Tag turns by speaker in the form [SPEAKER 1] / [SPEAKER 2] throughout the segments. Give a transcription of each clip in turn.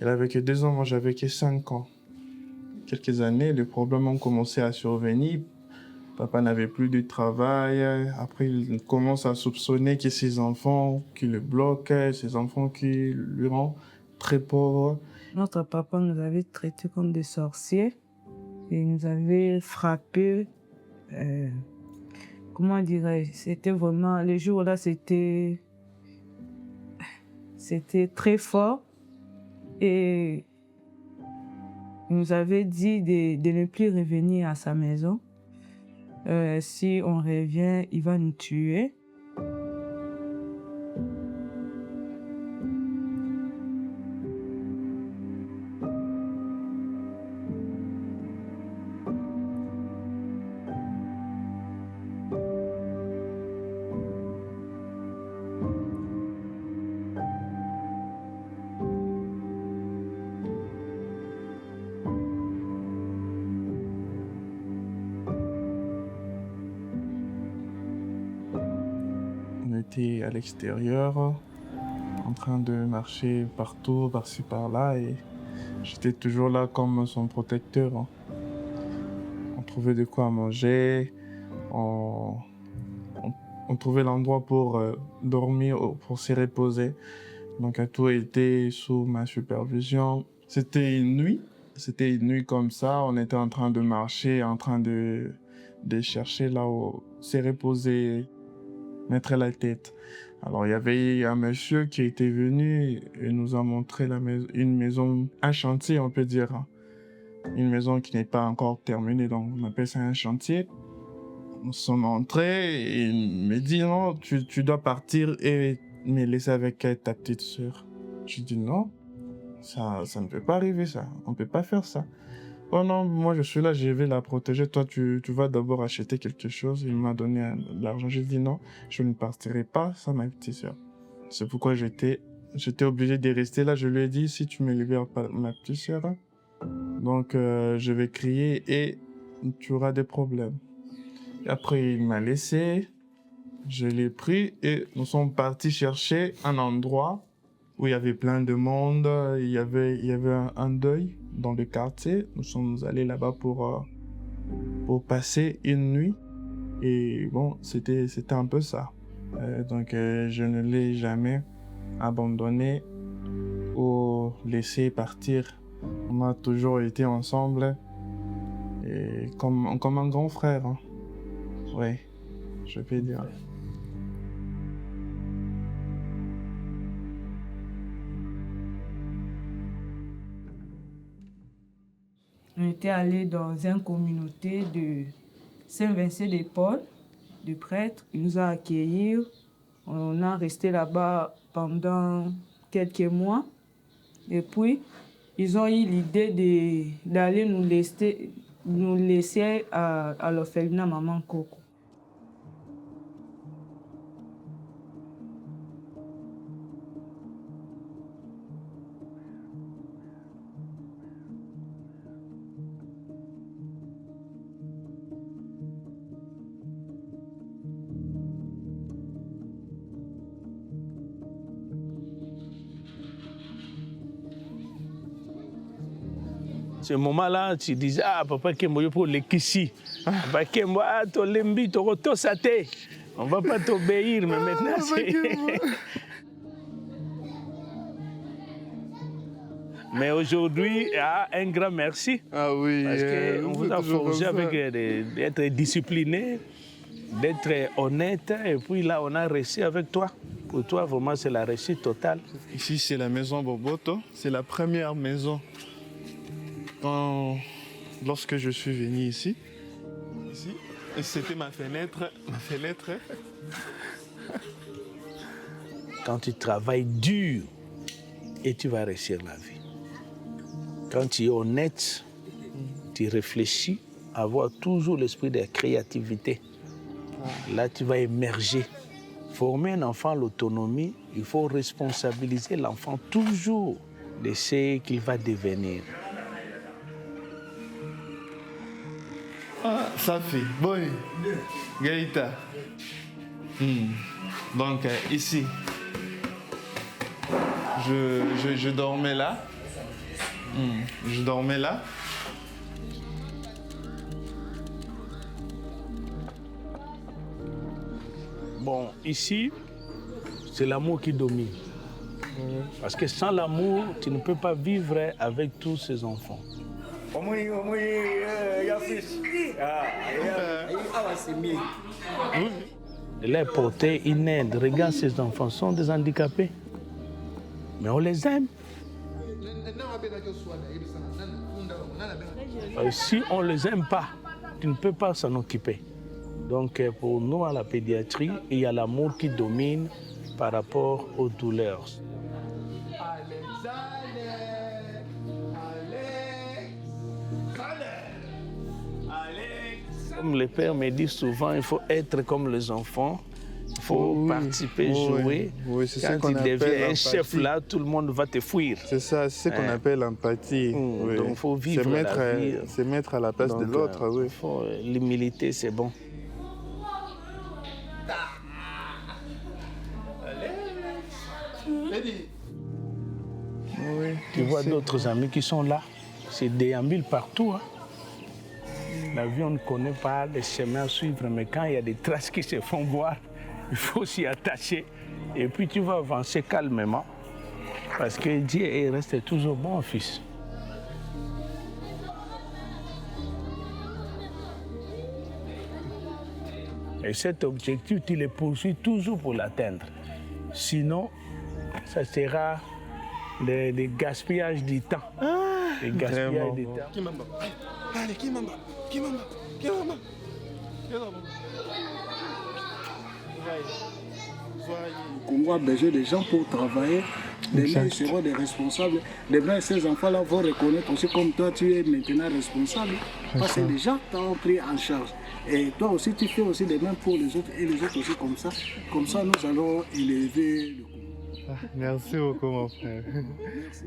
[SPEAKER 1] Elle avait que 2 ans, moi j'avais que 5 ans. Quelques années, les problèmes ont commencé à survenir. Papa n'avait plus de travail. Après, il commence à soupçonner que ses enfants qui le bloquent, ses enfants qui lui rendent très pauvre.
[SPEAKER 2] Notre papa nous avait traités comme des sorciers. Et nous avait frappés. Comment dirais-je? C'était vraiment... Les jours-là, c'était très fort. Et il nous avait dit de ne plus revenir à sa maison. Si on revient, il va nous tuer.
[SPEAKER 1] On était à l'extérieur, en train de marcher partout, par-ci, par-là, et j'étais toujours là comme son protecteur. On trouvait de quoi manger, on trouvait l'endroit pour dormir, pour se reposer. Donc tout était sous ma supervision. C'était une nuit comme ça, on était en train de marcher, en train de chercher là où se reposer, mettre la tête. Alors il y avait un monsieur qui était venu et nous a montré une maison, un chantier on peut dire. Une maison qui n'est pas encore terminée, donc on appelle ça un chantier. Nous sommes entrés et il me dit non, tu dois partir et me laisser avec ta petite sœur. Je dis non, ça ne peut pas arriver ça, on peut pas faire ça. Oh non, moi je suis là, je vais la protéger, toi tu vas d'abord acheter quelque chose. Il m'a donné de l'argent, j'ai dit non, je ne partirai pas sans ma petite sœur. C'est pourquoi j'étais obligé de rester là, je lui ai dit si tu me libères pas ma petite sœur, donc je vais crier et tu auras des problèmes. Et après il m'a laissé, je l'ai pris et nous sommes partis chercher un endroit où il y avait plein de monde, il y avait un deuil dans le quartier. Nous sommes allés là-bas pour passer une nuit. Et bon, c'était un peu ça. Donc je ne l'ai jamais abandonné ou laissé partir. On a toujours été ensemble et comme un grand frère. Hein. Oui, je peux dire.
[SPEAKER 2] On était allé dans une communauté de Saint-Vincent-de-Paul, de prêtres. Il nous a accueillis. On a resté là-bas pendant quelques mois. Et puis, ils ont eu l'idée d'aller nous laisser à l'orphelinat Maman Coco.
[SPEAKER 3] Ce moment-là, tu disais, ah, papa Kembo, pour les kissi. Papa Kembo, ah, to lembi, to roto sate. On va pas t'obéir, mais maintenant, c'est... Mais aujourd'hui, un grand merci.
[SPEAKER 1] Ah oui.
[SPEAKER 3] Parce qu'on vous a forgé avec d'être discipliné, d'être honnête. Et puis là, on a réussi avec toi. Pour toi, vraiment, c'est la réussite totale.
[SPEAKER 1] Ici, c'est la maison Boboto. C'est la première maison. Lorsque je suis venu ici, c'était ma fenêtre.
[SPEAKER 3] Quand tu travailles dur, et tu vas réussir la vie. Quand tu es honnête, tu réfléchis, avoir toujours l'esprit de créativité. Là, tu vas émerger. Former un enfant à l'autonomie, il faut responsabiliser l'enfant toujours de ce qu'il va devenir.
[SPEAKER 1] Ah, ça fait. Boy, Gaïta. Donc, ici, je dormais là. Je dormais là.
[SPEAKER 3] Bon, ici, c'est l'amour qui domine. Parce que sans l'amour, tu ne peux pas vivre avec tous ces enfants. Il est porté une aide. Regarde, ces enfants sont des handicapés. Mais on les aime. Si on ne les aime pas, tu ne peux pas s'en occuper. Donc pour nous, à la pédiatrie, il y a l'amour qui domine par rapport aux douleurs. Comme les pères me disent souvent, il faut être comme les enfants. Il faut participer, jouer.
[SPEAKER 1] Oui, c'est ça
[SPEAKER 3] Quand
[SPEAKER 1] qu'on
[SPEAKER 3] tu
[SPEAKER 1] appelle
[SPEAKER 3] deviens un
[SPEAKER 1] l'empathie.
[SPEAKER 3] chef là, tout le monde va te fuir.
[SPEAKER 1] C'est ça, c'est ce qu'on appelle l'empathie. Oui.
[SPEAKER 3] Donc il faut vivre la vie.
[SPEAKER 1] C'est mettre à la place de l'autre, oui.
[SPEAKER 3] L'humilité, c'est bon.
[SPEAKER 1] Oui,
[SPEAKER 3] Tu vois d'autres amis qui sont là. C'est déambule partout. Hein. La vie, on ne connaît pas les chemins à suivre, mais quand il y a des traces qui se font voir, il faut s'y attacher. Et puis tu vas avancer calmement. Parce que Dieu reste toujours bon, fils. Et cet objectif, tu le poursuis toujours pour l'atteindre. Sinon, ça sera des gaspillages du temps. Des gaspillages du temps.
[SPEAKER 4] Kimamba. Allez, Kimamba. Kimamba. Kimamba.
[SPEAKER 5] Le Congo a besoin de gens pour travailler. Demain, ils seront des responsables. Demain, ces enfants-là vont reconnaître aussi comme toi, tu es maintenant responsable. Parce que les gens t'ont pris en charge. Et toi aussi, tu fais aussi de même pour les autres et les autres aussi comme ça. Comme ça, nous allons élever le Congo.
[SPEAKER 1] Merci beaucoup, mon frère.
[SPEAKER 5] Merci.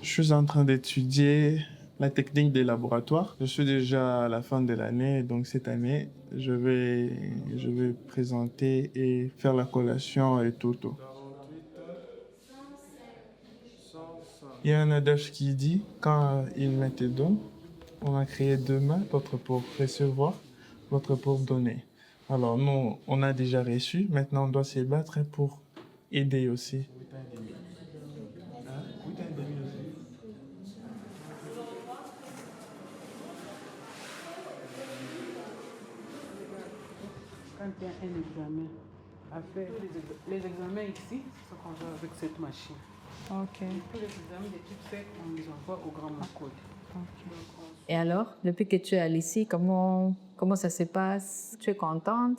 [SPEAKER 1] Je suis en train d'étudier la technique des laboratoires. Je suis déjà à la fin de l'année, donc cette année, je vais présenter et faire la collation et tout. Il y a un adage qui dit, quand il met tes dons, on a créé deux mains, l'autre pour recevoir, l'autre pour donner. Alors nous, on a déjà reçu, maintenant on doit se battre pour aider aussi.
[SPEAKER 6] Quand il y a un examen à faire, les examens ici, c'est ce qu'on fait avec cette machine.
[SPEAKER 2] Ok.
[SPEAKER 6] Tous les examens d'études faits, on les envoie au Grand Code.
[SPEAKER 7] Et alors, depuis que tu es ici, comment ça se passe? Tu es contente?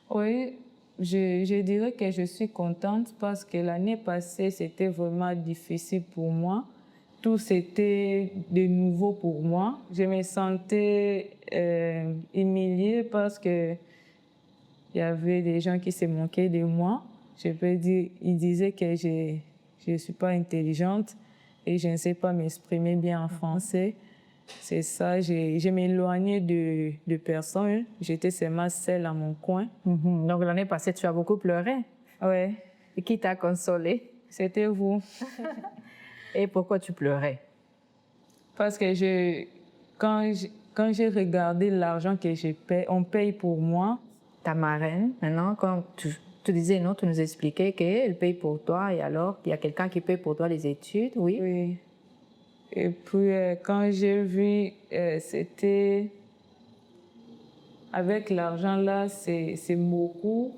[SPEAKER 2] Oui, je dirais que je suis contente parce que l'année passée, c'était vraiment difficile pour moi. Tout c'était de nouveau pour moi. Je me sentais humiliée parce que il y avait des gens qui se moquaient de moi. Je peux dire, ils disaient que je ne suis pas intelligente et je ne sais pas m'exprimer bien en français. C'est ça, je m'éloignais de personnes. J'étais seulement seule à mon coin.
[SPEAKER 7] Donc l'année passée, tu as beaucoup pleuré.
[SPEAKER 2] Ouais,
[SPEAKER 7] Et qui t'a consolée?
[SPEAKER 2] c'était vous.
[SPEAKER 7] Et pourquoi tu pleurais?
[SPEAKER 2] Parce que quand j'ai regardé l'argent que on paye pour moi,
[SPEAKER 7] Ta marraine, maintenant, quand tu disais non, tu nous expliquais qu'elle paye pour toi et alors il y a quelqu'un qui paye pour toi les études, oui?
[SPEAKER 2] oui. Et puis quand j'ai vu, c'était avec l'argent là, c'est beaucoup.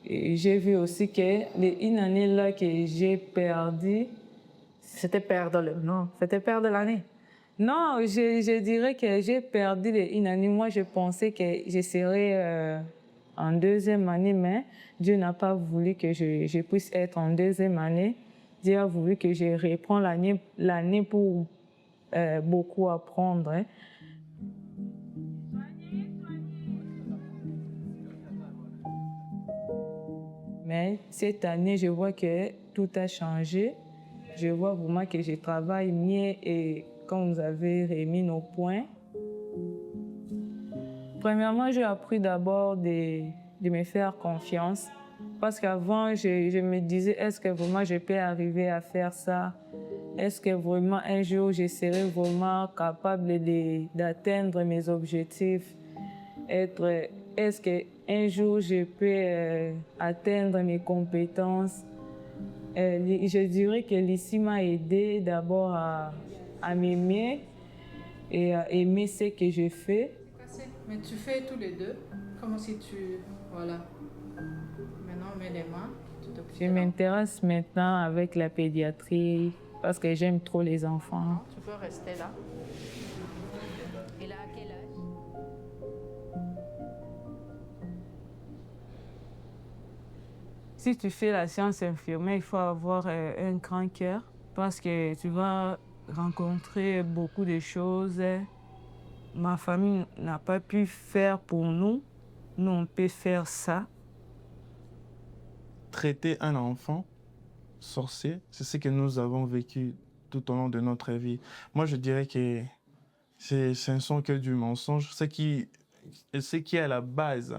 [SPEAKER 2] Et j'ai vu aussi que une année là que j'ai perdu.
[SPEAKER 7] C'était perdre c'était perdre l'année.
[SPEAKER 2] Non, je dirais que j'ai perdu une année. Moi, je pensais que je serais en deuxième année, mais Dieu n'a pas voulu que je puisse être en deuxième année. Dieu a voulu que je reprenne l'année pour beaucoup apprendre. Hein. Mais cette année, je vois que tout a changé. je vois vraiment que je travaille mieux et quand vous avez remis nos points. Premièrement, j'ai appris d'abord de me faire confiance. Parce qu'avant, je me disais, est-ce que vraiment je peux arriver à faire ça? Est-ce que vraiment un jour, je serai vraiment capable d'atteindre mes objectifs? Est-ce qu'un jour, je peux atteindre mes compétences? Je dirais que l'ICI m'a aidé d'abord à m'aimer et à aimer ce que je fais.
[SPEAKER 6] Mais tu fais tous les deux, comme si tu... Voilà. Maintenant, mets les mains.
[SPEAKER 2] Je m'intéresse maintenant avec la pédiatrie parce que j'aime trop les enfants.
[SPEAKER 6] Tu peux rester là.
[SPEAKER 7] Et là, à quel âge?
[SPEAKER 2] Si tu fais la science infirmière, il faut avoir un grand cœur parce que tu vas rencontrer beaucoup de choses. Ma famille n'a pas pu faire pour nous. Nous, on peut faire ça.
[SPEAKER 1] Traiter un enfant sorcier, c'est ce que nous avons vécu tout au long de notre vie. Moi, je dirais que ce ne sont que du mensonge. Ce qui est à la base,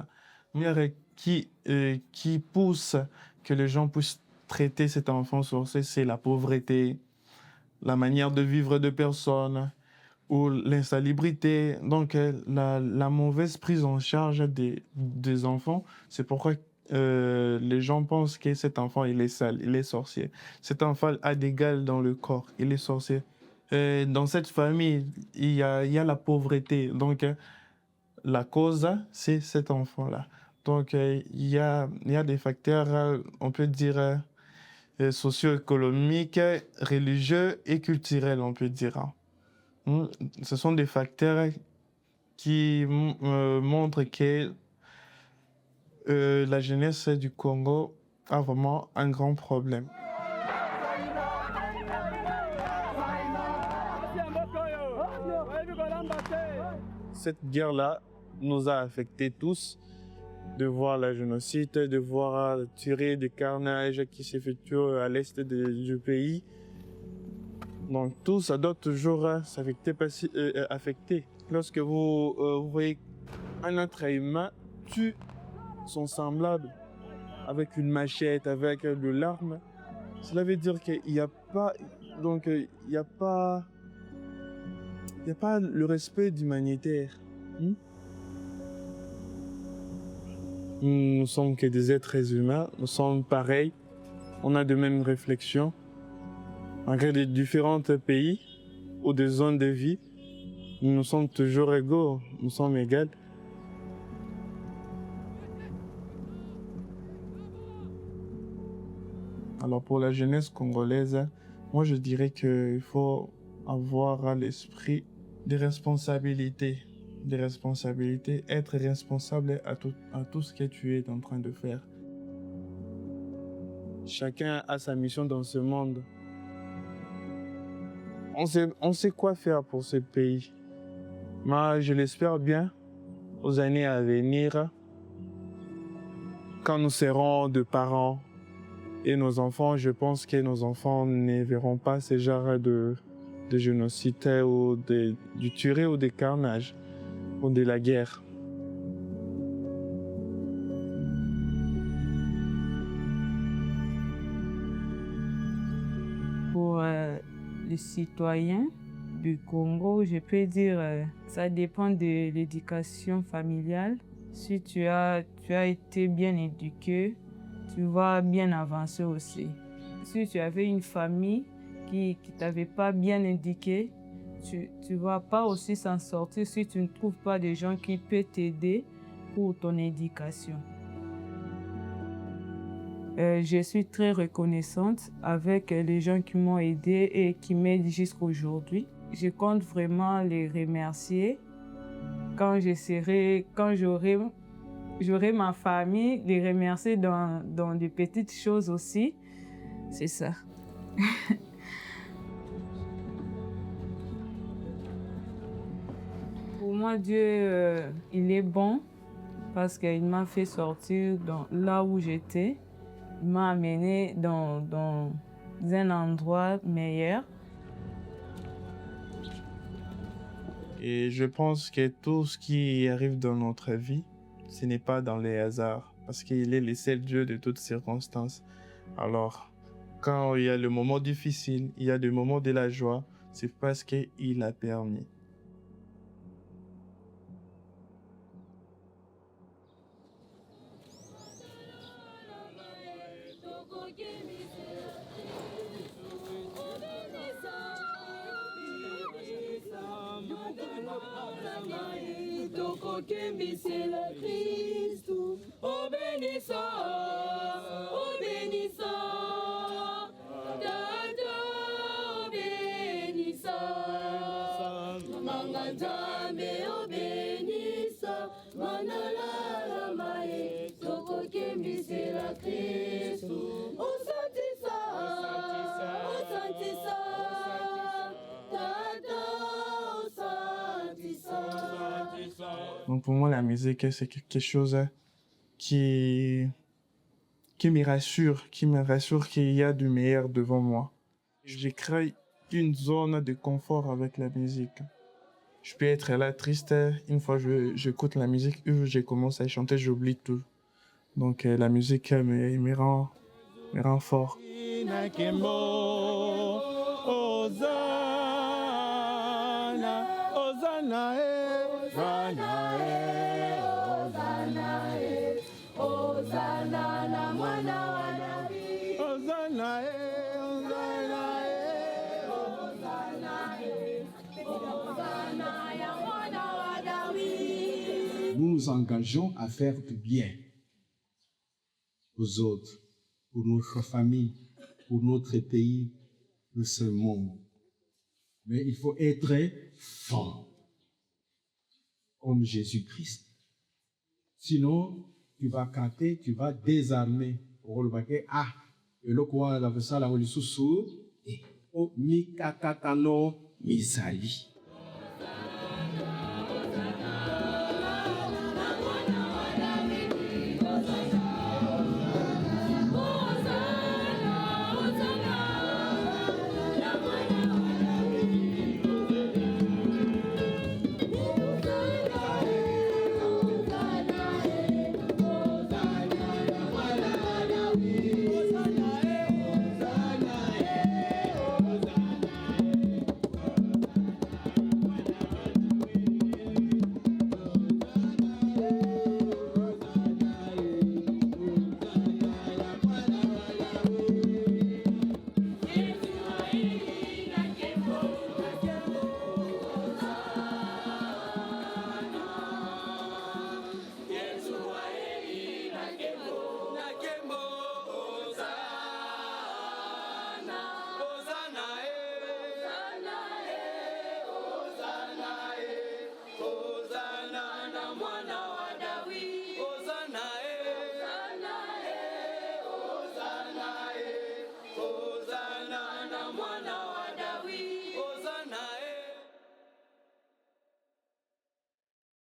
[SPEAKER 1] qui pousse que les gens puissent traiter cet enfant sorcier, c'est la pauvreté, la manière de vivre de personnes ou l'insalubrité. Donc, la mauvaise prise en charge des enfants, c'est pourquoi les gens pensent que cet enfant, il est sale, il est sorcier. Cet enfant a des gales dans le corps, il est sorcier. Dans cette famille, il y a la pauvreté. Donc, la cause, c'est cet enfant-là. Donc, il y a des facteurs, on peut dire, socio-économiques, religieux et culturels, on peut dire. Ce sont des facteurs qui montrent que la jeunesse du Congo a vraiment un grand problème. Cette guerre-là nous a affectés tous, de voir le génocide, de voir la tuerie des carnages qui s'effectuent à l'est du pays. Donc tout ça doit toujours s'affecter. Lorsque vous voyez un être humain tue son semblable avec une machette, avec de l'arme, cela veut dire qu'il n'y a pas, le respect d'humanitaire. Nous sommes que des êtres humains, nous sommes pareils, on a de mêmes réflexions. Malgré les différents pays ou des zones de vie, nous sommes toujours égaux, nous sommes égaux. Alors pour la jeunesse congolaise, moi je dirais qu'il faut avoir à l'esprit des responsabilités, être responsable à tout ce que tu es en train de faire. Chacun a sa mission dans ce monde. On sait quoi faire pour ce pays. Moi, je l'espère bien, aux années à venir, quand nous serons de parents et nos enfants, je pense que nos enfants ne verront pas ce genre de génocide ou du tuerie ou des carnages ou de la guerre.
[SPEAKER 2] Pour les citoyens du Congo, je peux dire ça dépend de l'éducation familiale. Si tu as été bien éduqué, tu vas bien avancer aussi. Si tu avais une famille qui ne t'avait pas bien éduqué, tu ne vas pas aussi s'en sortir si tu ne trouves pas des gens qui peuvent t'aider pour ton éducation. Je suis très reconnaissante avec les gens qui m'ont aidée et qui m'aident jusqu'à aujourd'hui. Je compte vraiment les remercier quand j'aurai ma famille, les remercier dans des petites choses aussi. C'est ça. Pour moi, Dieu, il est bon parce qu'il m'a fait sortir là où j'étais. Il m'a amené dans un endroit meilleur.
[SPEAKER 1] Et je pense que tout ce qui arrive dans notre vie, ce n'est pas dans les hasards, parce qu'il est le seul Dieu de toutes circonstances. Alors, quand il y a le moment difficile, il y a le moment de la joie, c'est parce qu'il a permis. Donc pour moi, la musique, c'est quelque chose qui me rassure qu'il y a du meilleur devant moi. Je crée une zone de confort avec la musique. Je peux être là triste, une fois que j'écoute la musique, je commence à chanter, j'oublie tout. Donc la musique me rend fort.
[SPEAKER 8] Nous nous engageons à faire du bien aux autres, pour notre famille, pour notre pays, pour ce monde. Mais il faut être fort, comme Jésus-Christ. Sinon, tu vas canter, tu vas désarmer. Et le quoi, la ça, la et au mikakatano misali.